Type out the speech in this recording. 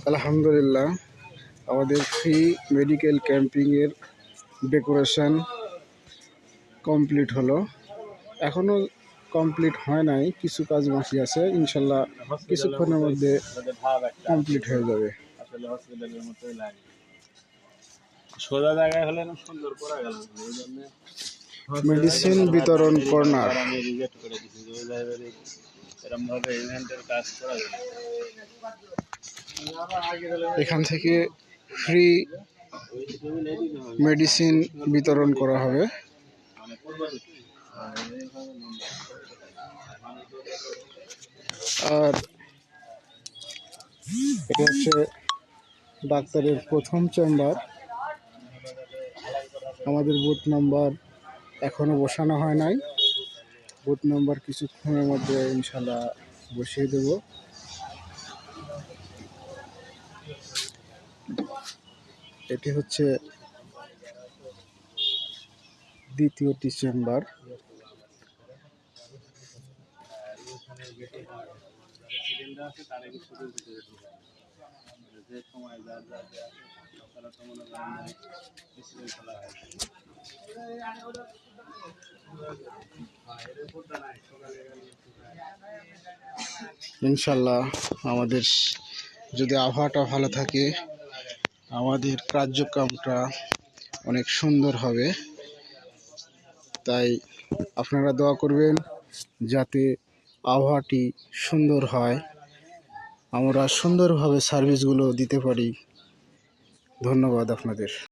আলহামদুলিল্লাহ, আমাদের free medical ক্যাম্পিংয়ের decoration complete হলো। এখনও কমপ্লিট হয় নাই, কিছু কাজ বাকি আছে। ইনশাল্লাহ কিছুক্ষণের মধ্যে কমপ্লিট হয়ে যাবে। সোজা জায়গায় হলে না সুন্দর করা গেল, এই জন্য মেডিসিন বিতরণ কর্নার। আমি রিজেক্ট করে দিছি যে ওই লাইব্রেরি এরকম ভাবে ইভেন্টের কাজ করা যাবে। এখান থেকে ফ্রি মেডিসিন বিতরণ করা হবে। আর এটা হচ্ছে ডাক্তারের প্রথম চেম্বার। আমাদের বুথ নাম্বার এখনো বসানো হয় নাই। বুথ নাম্বার কিছুক্ষণের মধ্যে ইনশাল্লাহ বসিয়ে দেব। এটি হচ্ছে দ্বিতীয়টি চেম্বার। ইনশাল্লাহ আমাদের যদি আবহাওয়াটা ভালো থাকে, আমাদের কার্যক্রমটা অনেক সুন্দর হবে। তাই আপনারা দোয়া করবেন যাতে আবহাওয়াটি সুন্দর হয়, আমরা সুন্দরভাবে সার্ভিসগুলো দিতে পারি। ধন্যবাদ আপনাদের।